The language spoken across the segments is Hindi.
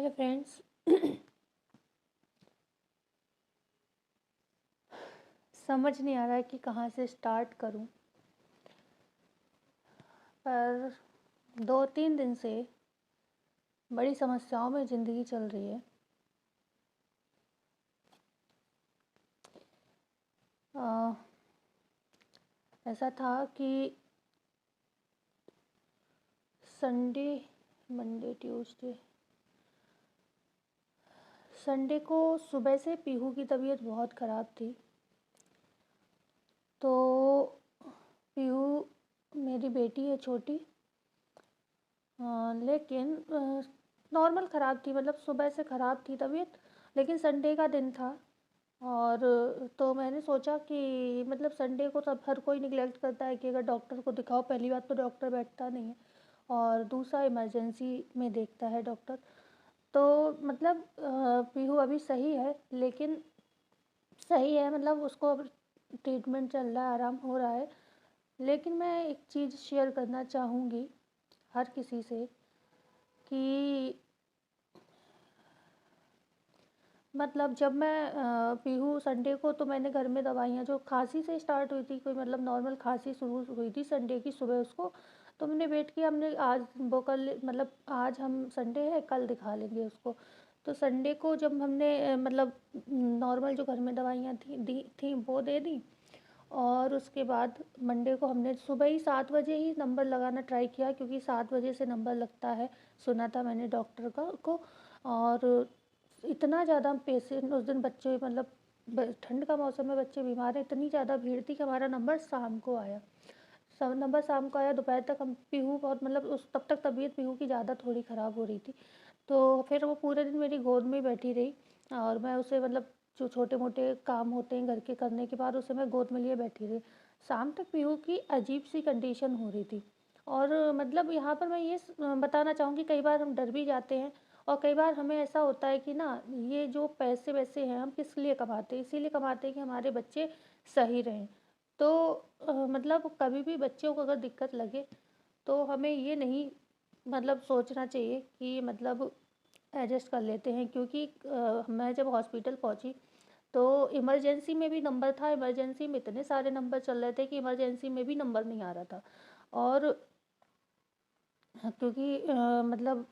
Hello friends. समझ नहीं आ रहा है कि कहाँ से स्टार्ट करूं, पर 2-3 दिन से बड़ी समस्याओं में ज़िंदगी चल रही है। अ, ऐसा था कि संडे, मंडे, ट्यूसडे, संडे को सुबह से पीहू की तबीयत बहुत ख़राब थी। तो पीहू मेरी बेटी है छोटी, लेकिन नॉर्मल ख़राब थी, मतलब सुबह से ख़राब थी तबीयत। लेकिन संडे का दिन था और तो मैंने सोचा कि मतलब संडे को सब हर कोई निगलेक्ट करता है कि अगर डॉक्टर को दिखाओ। पहली बात तो डॉक्टर बैठता नहीं है और दूसरा इमरजेंसी में देखता है डॉक्टर। तो मतलब पीहू अभी सही है, लेकिन सही है मतलब उसको अब ट्रीटमेंट चल रहा है, आराम हो रहा है। लेकिन मैं एक चीज़ शेयर करना चाहूँगी हर किसी से कि मतलब जब मैं पीहू संडे को तो मैंने घर में दवाइयाँ जो खांसी से स्टार्ट हुई थी, कोई मतलब नॉर्मल खांसी शुरू हुई थी संडे की सुबह उसको। तो हमने वेट किया, हमने आज वो कल मतलब आज हम संडे है कल दिखा लेंगे उसको। तो संडे को जब हमने मतलब नॉर्मल जो घर में दवाइयाँ थी दी थी वो दे दी। और उसके बाद मंडे को हमने सुबह ही 7 बजे ही नंबर लगाना ट्राई किया, क्योंकि 7 बजे से नंबर लगता है, सुना था मैंने डॉक्टर का को। और इतना ज़्यादा पेशेंट उस दिन, बच्चे मतलब ठंड का मौसम है, बच्चे बीमार हैं, इतनी ज़्यादा भीड़ थी कि हमारा नंबर शाम को आया। सब नंबर शाम को आया, दोपहर तक हम पीहू बहुत मतलब उस तब तक तबीयत पीहू की ज़्यादा थोड़ी ख़राब हो रही थी। तो फिर वो पूरे दिन मेरी गोद में बैठी रही और मैं उसे मतलब जो छोटे मोटे काम होते हैं घर के करने के बाद उसे मैं गोद में लिए बैठी रही। शाम तक पीहू की अजीब सी कंडीशन हो रही थी। और मतलब यहाँ पर मैं ये बताना चाहूँगी, कई बार हम डर भी जाते हैं और कई बार हमें ऐसा होता है कि ना ये जो पैसे वैसे हैं हम किस लिए कमाते हैं, इसीलिए कमाते हैं कि हमारे बच्चे सही रहें। तो मतलब कभी भी बच्चों को अगर दिक्कत लगे तो हमें ये नहीं मतलब सोचना चाहिए कि मतलब एडजस्ट कर लेते हैं, क्योंकि मैं जब हॉस्पिटल पहुंची तो इमरजेंसी में भी नंबर था। इमरजेंसी में इतने सारे नंबर चल रहे थे कि इमरजेंसी में भी नंबर नहीं आ रहा था। और क्योंकि मतलब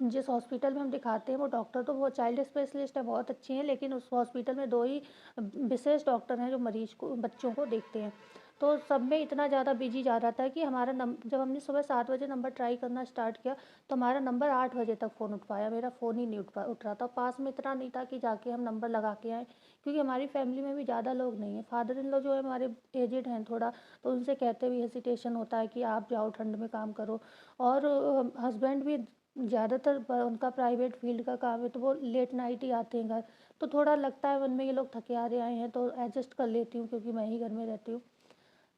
जिस हॉस्पिटल में हम दिखाते हैं वो डॉक्टर तो वो चाइल्ड स्पेशलिस्ट है, बहुत अच्छे हैं, लेकिन उस हॉस्पिटल में 2 ही विशेष डॉक्टर हैं जो मरीज़ को बच्चों को देखते हैं। तो सब में इतना ज़्यादा बिजी जा रहा था कि हमारा जब हमने सुबह 7 बजे नंबर ट्राई करना स्टार्ट किया तो हमारा नंबर 8 बजे तक फ़ोन उठ पाया। मेरा फ़ोन ही नहीं उठ रहा था। पास में इतना नहीं था कि जाके हम नंबर लगा के आएँ, क्योंकि हमारी फैमिली में भी ज़्यादा लोग नहीं हैं। फादर इन लॉ जो है हमारे एजेड हैं थोड़ा, तो उनसे कहते भी हेसिटेशन होता है कि आप जाओ ठंड में काम करो। और हस्बैंड भी ज़्यादातर उनका प्राइवेट फील्ड का काम है तो वो लेट नाइट ही आते हैं घर। तो थोड़ा लगता है मन में ये लोग थके हारे आए हैं तो एडजस्ट कर लेती हूँ, क्योंकि मैं ही घर में रहती हूँ।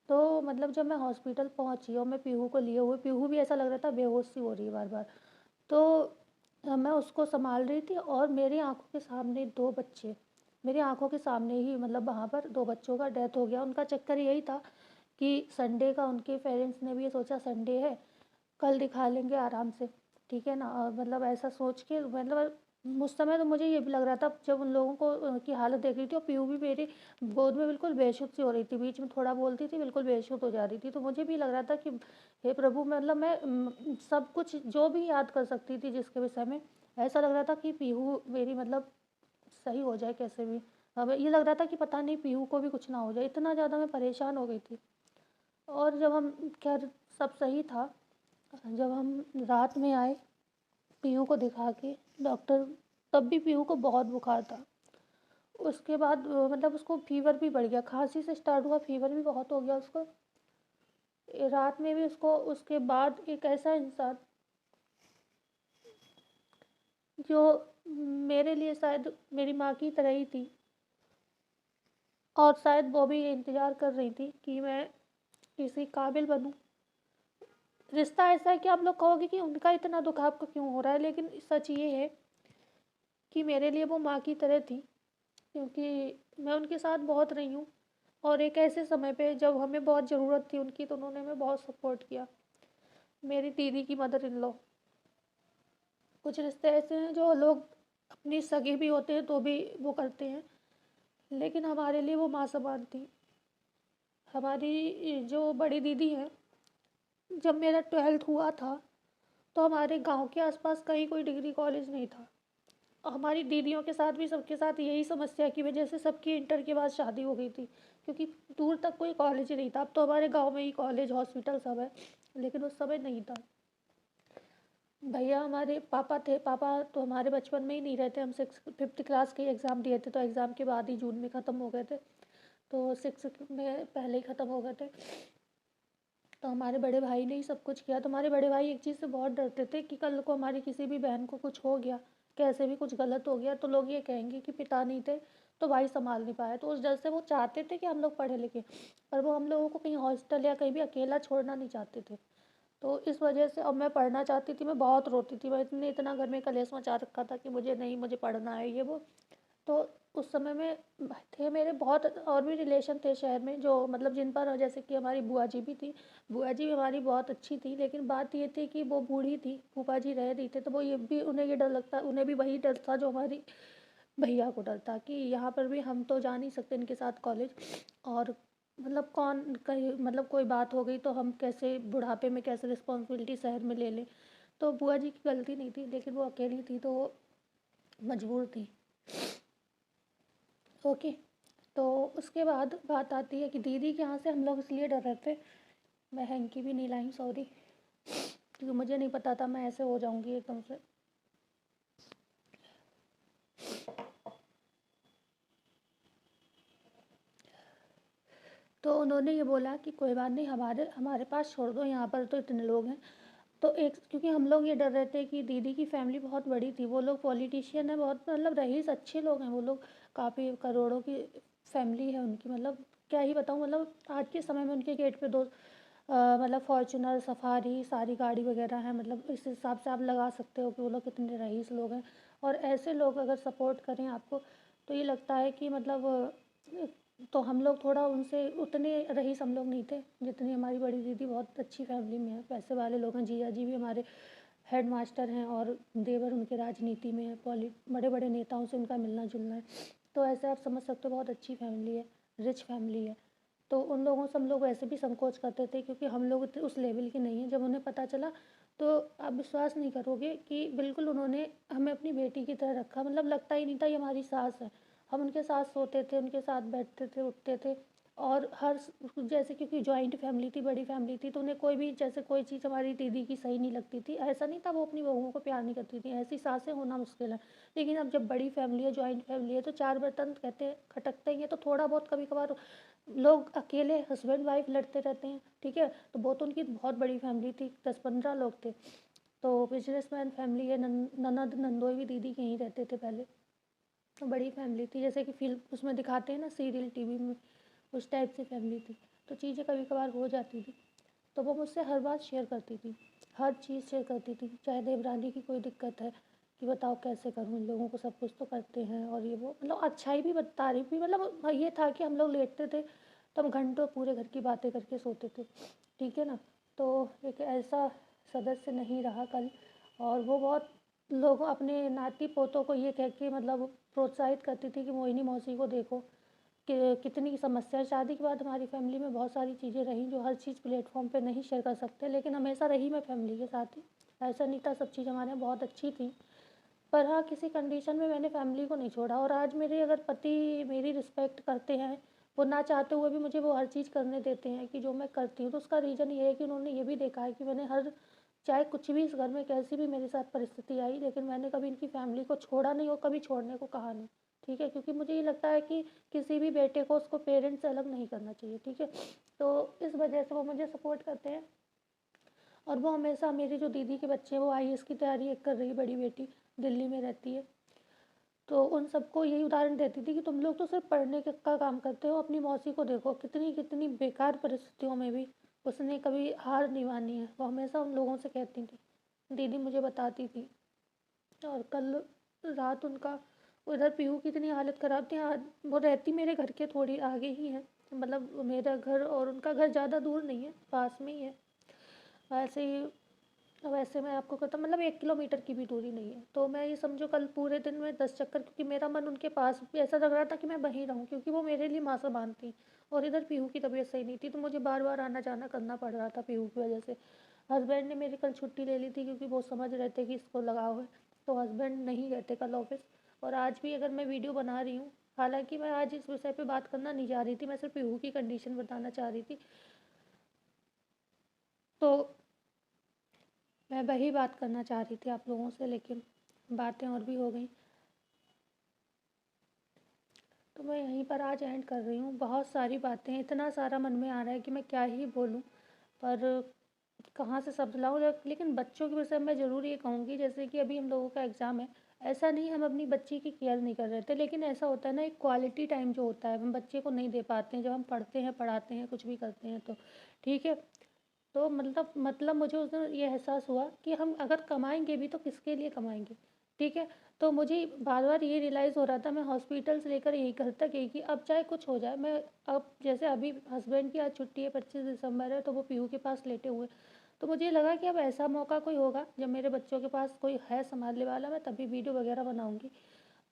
तो मतलब जब मैं हॉस्पिटल पहुँची और मैं पीहू को लिए हुए, पीहू भी ऐसा लग रहा था बेहोश सी हो रही है बार बार। तो मैं उसको संभाल रही थी और मेरी आंखों के सामने 2 बच्चे, मेरी आंखों के सामने ही मतलब वहाँ पर 2 बच्चों का डेथ हो गया। उनका चक्कर यही था कि संडे का उनके पेरेंट्स ने भी ये सोचा संडे है कल दिखा लेंगे आराम से, ठीक है ना। और मतलब ऐसा सोच के मतलब उस समय तो मुझे ये भी लग रहा था जब उन लोगों को की हालत देख रही थी, और पीहू भी मेरी गोद में बिल्कुल बेशुद्ध सी हो रही थी, बीच में थोड़ा बोलती थी बिल्कुल बेशुद्ध हो जा रही थी। तो मुझे भी लग रहा था कि हे प्रभु, मतलब मैं सब कुछ जो भी याद कर सकती थी जिसके विषय में, ऐसा लग रहा था कि पीहू मेरी मतलब सही हो जाए कैसे भी। हमें ये लग रहा था कि पता नहीं पीहू को भी कुछ ना हो जाए, इतना ज़्यादा मैं परेशान हो गई थी। और जब हम खैर सब सही था, जब हम रात में आए पीहू को दिखा के डॉक्टर, तब भी पीहू को बहुत बुखार था। उसके बाद मतलब उसको फीवर भी बढ़ गया, खांसी से स्टार्ट हुआ, फीवर भी बहुत हो गया उसको। रात में भी उसको, उसके बाद एक ऐसा इंसान जो मेरे लिए शायद मेरी माँ की तरह ही थी, और शायद वो भी ये इंतज़ार कर रही थी कि मैं किसी काबिल बनूं। रिश्ता ऐसा है कि आप लोग कहोगे कि उनका इतना दुख आपको क्यों हो रहा है, लेकिन सच ये है कि मेरे लिए वो माँ की तरह थी, क्योंकि मैं उनके साथ बहुत रही हूँ। और एक ऐसे समय पे जब हमें बहुत ज़रूरत थी उनकी, तो उन्होंने हमें बहुत सपोर्ट किया। मेरी दीदी की मदर इन लॉ, कुछ रिश्ते ऐसे हैं जो लोग अपनी सगे भी होते हैं तो भी वो करते हैं, लेकिन हमारे लिए वो माँ समान थी। हमारी जो बड़ी दीदी हैं, जब मेरा 12th हुआ था तो हमारे गांव के आसपास कहीं कोई डिग्री कॉलेज नहीं था। हमारी दीदियों के साथ भी सबके साथ यही समस्या की वजह से सबकी इंटर के बाद शादी हो गई थी, क्योंकि दूर तक कोई कॉलेज ही नहीं था। अब तो हमारे गांव में ही कॉलेज हॉस्पिटल सब है, लेकिन उस समय नहीं था। भैया हमारे पापा थे, पापा तो हमारे बचपन में ही नहीं रहते। हम 5th क्लास के एग्ज़ाम दिए थे, तो एग्ज़ाम के बाद ही जून में ख़त्म हो गए थे, तो 6 में पहले ही ख़त्म हो गए थे। तो हमारे बड़े भाई ने ही सब कुछ किया। तो हमारे बड़े भाई एक चीज़ से बहुत डरते थे कि कल को हमारी किसी भी बहन को कुछ हो गया, कैसे भी कुछ गलत हो गया, तो लोग ये कहेंगे कि पिता नहीं थे तो भाई संभाल नहीं पाया। तो उस डर से वो चाहते थे कि हम लोग पढ़े लिखे, पर वो हम लोगों को कहीं हॉस्टल या कहीं भी अकेला छोड़ना नहीं चाहते थे। तो इस वजह से अब मैं पढ़ना चाहती थी, मैं बहुत रोती थी, मैं इतना घर में कलेश मचा रखा था कि मुझे नहीं, मुझे पढ़ना है ये वो। तो उस समय में थे मेरे बहुत और भी रिलेशन थे शहर में, जो मतलब जिन पर, जैसे कि हमारी बुआ जी भी थी। बुआ जी भी हमारी बहुत अच्छी थी, लेकिन बात ये थी कि वो बूढ़ी थी, फूफा जी रह रही थे, तो वो ये भी, उन्हें ये डर लगता, उन्हें भी वही डर था जो हमारी भैया को डर था कि यहाँ पर भी हम तो जा नहीं सकते इनके साथ कॉलेज, और मतलब कौन कहीं, मतलब कोई बात हो गई तो हम कैसे बुढ़ापे में कैसे रिस्पॉन्सिबिलिटी शहर में ले लें। तो बुआ जी की गलती नहीं थी, लेकिन वो अकेली थी तो वो मजबूर थी। ओके। तो उसके बाद बात आती है कि दीदी के यहाँ से हम लोग इसलिए डर रहे थे, मैं हैंकी भी नहीं लाई, सॉरी, क्योंकि मुझे नहीं पता था मैं ऐसे हो जाऊंगी एकदम से। तो उन्होंने ये बोला कि कोई बात नहीं, हमारे हमारे पास छोड़ दो, यहाँ पर तो इतने लोग हैं। तो एक, क्योंकि हम लोग ये डर रहे थे कि दीदी की फैमिली बहुत बड़ी थी, वो लोग पॉलिटिशियन है, बहुत मतलब रईस अच्छे लोग हैं वो लोग, काफ़ी करोड़ों की फैमिली है उनकी, मतलब क्या ही बताऊँ, मतलब आज के समय में उनके गेट पे दो मतलब फॉर्च्यूनर, सफारी, सारी गाड़ी वगैरह है। मतलब इस हिसाब से आप लगा सकते हो कि वो लोग कितने रईस लोग हैं। और ऐसे लोग अगर सपोर्ट करें आपको, तो ये लगता है कि मतलब तो हम लोग थोड़ा उनसे, उतने रईस हम लोग नहीं थे जितनी हमारी बड़ी दीदी, बहुत अच्छी फैमिली में है, पैसे वाले लोग हैं। जीजा जी भी हमारे हेड मास्टर हैं, और देवर उनके राजनीति में है, बड़े बड़े नेताओं से उनका मिलना जुलना है। तो ऐसे आप समझ सकते हो बहुत अच्छी फैमिली है, रिच फैमिली है। तो उन लोगों से हम लोग वैसे भी संकोच करते थे, क्योंकि हम लोग उस लेवल के नहीं हैं। जब उन्हें पता चला तो आप विश्वास नहीं करोगे कि बिल्कुल उन्होंने हमें अपनी बेटी की तरह रखा, मतलब लगता ही नहीं था ये हमारी सास है। हम उनके साथ सोते थे, उनके साथ बैठते थे, उठते थे। और जैसे, क्योंकि जॉइंट फैमिली थी, बड़ी फैमिली थी, तो उन्हें कोई भी, जैसे कोई चीज़ हमारी दीदी की सही नहीं लगती थी, ऐसा नहीं था वो अपनी बहुओं को प्यार नहीं करती थी, ऐसी सासें होना मुश्किल है। लेकिन अब जब बड़ी फैमिली है, जॉइंट फैमिली है, तो चार बर्तन कहते हैं खटकते ही हैं, तो थोड़ा बहुत कभी कभार लोग अकेले हस्बैंड वाइफ लड़ते रहते हैं, ठीक है। तो वो तो उनकी बहुत बड़ी फैमिली थी, 10-15 लोग थे। तो बिजनेसमैन फैमिली है, ननद नंदोई भी दीदी के यहीं रहते थे पहले। तो बड़ी फैमिली थी, जैसे कि फिल्म उसमें दिखाते हैं ना, सीरियल टीवी में, उस टाइप से फैमिली थी। तो चीज़ें कभी कभार हो जाती थी। तो वो मुझसे हर बात शेयर करती थी, हर चीज़ शेयर करती थी, चाहे देवरानी की कोई दिक्कत है कि बताओ कैसे करूँ, इन लोगों को सब कुछ तो करते हैं और ये वो, मतलब अच्छाई भी तारीफ भी, मतलब ये था कि हम लोग लेटते थे तो हम घंटों पूरे घर की बातें करके सोते थे, ठीक है ना। तो एक ऐसा सदस्य नहीं रहा कल। और वो बहुत लोग अपने नाती पोतों को ये कह के मतलब प्रोत्साहित करती थी कि मोहिनी मौसी को देखो कि कितनी समस्या है। शादी के बाद हमारी फैमिली में बहुत सारी चीज़ें रहीं जो हर चीज़ प्लेटफॉर्म पे नहीं शेयर कर सकते, लेकिन हमेशा रही मैं फैमिली के साथ ही। ऐसा नहीं था, सब चीज़ हमारे यहाँ बहुत अच्छी थी। पर हाँ, किसी कंडीशन में मैंने फैमिली को नहीं छोड़ा। और आज मेरे अगर पति मेरी रिस्पेक्ट करते हैं, वो ना चाहते हुए भी मुझे वो हर चीज़ करने देते हैं कि जो मैं करती हूँ, तो उसका रीज़न ये है कि उन्होंने ये भी देखा है कि मैंने हर, चाहे कुछ भी इस घर में कैसी भी मेरे साथ परिस्थिति आई, लेकिन मैंने कभी इनकी फैमिली को छोड़ा नहीं और कभी छोड़ने को कहा नहीं, ठीक है। क्योंकि मुझे ये लगता है कि किसी भी बेटे को उसको पेरेंट्स से अलग नहीं करना चाहिए, ठीक है। तो इस वजह से वो मुझे सपोर्ट करते हैं। और वो हमेशा, मेरी जो दीदी के बच्चे हैं वो आईएएस की तैयारी एक कर रही है, बड़ी बेटी दिल्ली में रहती है, तो उन सबको यही उदाहरण देती थी कि तुम लोग तो सिर्फ पढ़ने का काम करते हो, अपनी मौसी को देखो, कितनी कितनी बेकार परिस्थितियों में भी उसने कभी हार नहीं मानी है, वो हमेशा उन लोगों से कहती थी, दीदी मुझे बताती थी। और कल रात उनका उधर पीहू की इतनी हालत ख़राब थी, वो रहती मेरे घर के थोड़ी आगे ही है, मतलब मेरा घर और उनका घर ज़्यादा दूर नहीं है, पास में ही है। वैसे ही अब ऐसे मैं आपको कहता मतलब 1 किलोमीटर की भी दूरी नहीं है। तो मैं ये समझो कल पूरे दिन में 10 चक्कर, क्योंकि मेरा मन उनके पास भी ऐसा लग रहा था कि मैं वहीं रहूँ, क्योंकि वो मेरे लिए माँ समान थी। और इधर पीहू की तबीयत सही नहीं थी, तो मुझे बार-बार आना-जाना करना पड़ रहा था पीहू की वजह से। हस्बैंड ने मेरी कल छुट्टी ले ली थी, क्योंकि वो समझ रहे थे कि इसको लगाव है, तो हस्बैंड नहीं गए थे कल ऑफ़िस। और आज भी अगर मैं वीडियो बना रही हूँ, हालाँकि मैं आज इस विषय पे बात करना नहीं चाह रही थी, मैं सिर्फ़ पीहू की कंडीशन बताना चाह रही थी। तो मैं वही बात करना चाह रही थी आप लोगों से, लेकिन बातें और भी हो गई। तो मैं यहीं पर आज एंड कर रही हूँ। बहुत सारी बातें, इतना सारा मन में आ रहा है कि मैं क्या ही बोलूँ, पर कहाँ से शब्द लाऊँ। लेकिन बच्चों के विषय में मैं ज़रूर ये कहूँगी, जैसे कि अभी हम लोगों का एग्ज़ाम है, ऐसा नहीं हम अपनी बच्ची की केयर नहीं कर रहे थे, लेकिन ऐसा होता है ना, एक क्वालिटी टाइम जो होता है हम बच्चे को नहीं दे पाते हैं, जब हम पढ़ते हैं, पढ़ाते हैं, कुछ भी करते हैं तो। ठीक है? तो मतलब मुझे उस दिन ये एहसास हुआ कि हम अगर कमाएँगे भी तो किसके लिए कमाएँगे, ठीक है? तो मुझे बार-बार ये रियलाइज़ हो रहा था, मैं हॉस्पिटल से लेकर यहीं घर तक यही कि अब चाहे कुछ हो जाए, मैं अब जैसे अभी हस्बैंड की आज छुट्टी है, 25 दिसंबर है, तो वो पीहू के पास लेटे हुए हैं। तो मुझे लगा कि अब ऐसा मौका कोई होगा जब मेरे बच्चों के पास कोई है सँभालने वाला, मैं तभी वीडियो वगैरह बनाऊँगी।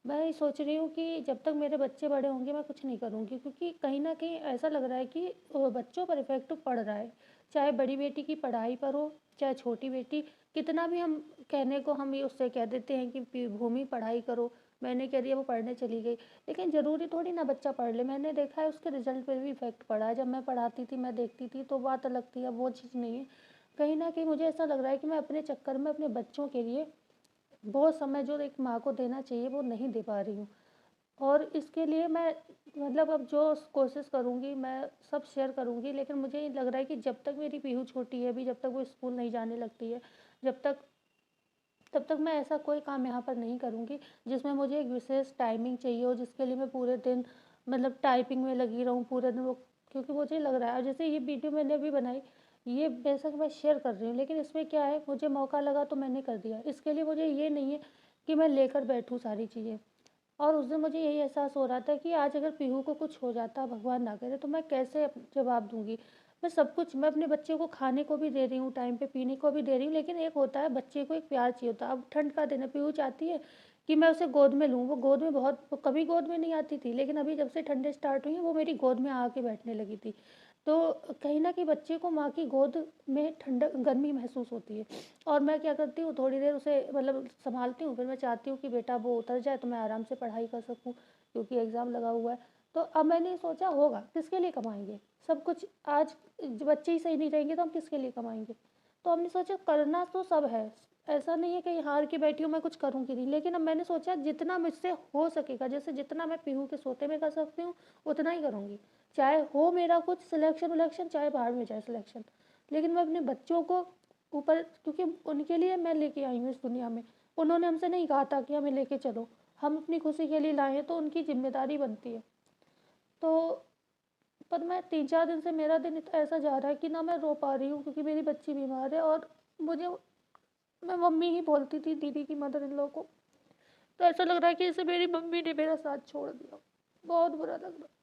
मैं ये सोच रही हूँ कि जब तक मेरे बच्चे बड़े होंगे मैं कुछ नहीं करूँगी, क्योंकि कहीं न कहीं ऐसा लग रहा है कि बच्चों पर इफ़ेक्ट पड़ रहा है। चाहे बड़ी बेटी की पढ़ाई पर हो, चाहे छोटी बेटी, कितना भी हम कहने को हम ये उससे कह देते हैं कि भूमि पढ़ाई करो, मैंने कह दिया वो पढ़ने चली गई। लेकिन ज़रूरी थोड़ी ना बच्चा पढ़ ले, मैंने देखा है उसके रिज़ल्ट पे भी इफ़ेक्ट पड़ा है। जब मैं पढ़ाती थी, मैं देखती थी तो बात अलग थी, अब वो चीज़ नहीं है। कहीं न कहीं मुझे ऐसा लग रहा है कि मैं अपने चक्कर में अपने बच्चों के लिए वो समय जो एक माँ को देना चाहिए वो नहीं दे पा रही हूँ। और इसके लिए मैं अब जो कोशिश करूँगी मैं सब शेयर करूँगी, लेकिन मुझे ये लग रहा है कि जब तक मेरी पीहू छोटी है अभी, जब तक वो स्कूल नहीं जाने लगती है, जब तक तब तक मैं ऐसा कोई काम यहाँ पर नहीं करूँगी जिसमें मुझे एक विशेष टाइमिंग चाहिए हो, जिसके लिए मैं पूरे दिन टाइपिंग में लगी रहूँ पूरे दिन वो। क्योंकि मुझे लग रहा है, और जैसे ये वीडियो मैंने अभी बनाई, ये बेशक मैं शेयर कर रही हूँ, लेकिन इसमें क्या है, मुझे मौका लगा तो मैंने कर दिया। इसके लिए मुझे ये नहीं है कि मैं लेकर बैठूँ सारी चीज़ें। और उस दिन मुझे यही एहसास हो रहा था कि आज अगर पीहू को कुछ हो जाता, भगवान ना करे, तो मैं कैसे जवाब दूँगी। मैं सब कुछ, मैं अपने बच्चे को खाने को भी दे रही हूँ, टाइम पे पीने को भी दे रही हूँ, लेकिन एक होता है बच्चे को एक प्यार चाहिए होता है। अब ठंड का दिन है, पीहू चाहती है कि मैं उसे गोद में लूँ, वो गोद में बहुत, वो कभी गोद में नहीं आती थी, लेकिन अभी जब से ठंडें स्टार्ट हुई हैं वो मेरी गोद में आके बैठने लगी थी। तो कहीं न कहीं बच्चे को माँ की गोद में ठंडक, गर्मी महसूस होती है। और मैं क्या करती हूँ, थोड़ी देर उसे सँभालती हूँ, फिर मैं चाहती हूँ कि बेटा वो उतर जाए तो मैं आराम से पढ़ाई कर सकूँ, क्योंकि एग्ज़ाम लगा हुआ है। तो अब मैंने सोचा, होगा, किसके लिए कमाएँगे? सब कुछ आज बच्चे ही सही नहीं रहेंगे तो हम किसके लिए कमाएँगे? तो हमने सोचा करना तो सब है, ऐसा नहीं है कहीं हार के बैठी हूँ मैं कुछ करूँगी नहीं, लेकिन अब मैंने सोचा जितना मुझसे हो सकेगा, जैसे जितना मैं पीहू के सोते में कर सकती हूँ, उतना ही करूँगी। चाहे हो मेरा कुछ सिलेक्शन-विलेक्शन, चाहे बाहर में जाए सिलेक्शन। लेकिन मैं अपने बच्चों को ऊपर, क्योंकि उनके लिए मैं लेके आई हूँ इस दुनिया में। उन्होंने हमसे नहीं कहा था कि हमें लेके चलो, हम अपनी खुशी के लिए लाए हैं, तो उनकी ज़िम्मेदारी बनती है। तो पर मैं 3-4 दिन से मेरा दिन ऐसा जा रहा है कि ना मैं रो पा रही हूँ, क्योंकि मेरी बच्ची बीमार है, और मुझे, मैं मम्मी ही बोलती थी दीदी की, मदर इन लॉ को। तो ऐसा लग रहा है कि जैसे मेरी मम्मी ने मेरा साथ छोड़ दिया। बहुत बुरा लग रहा है।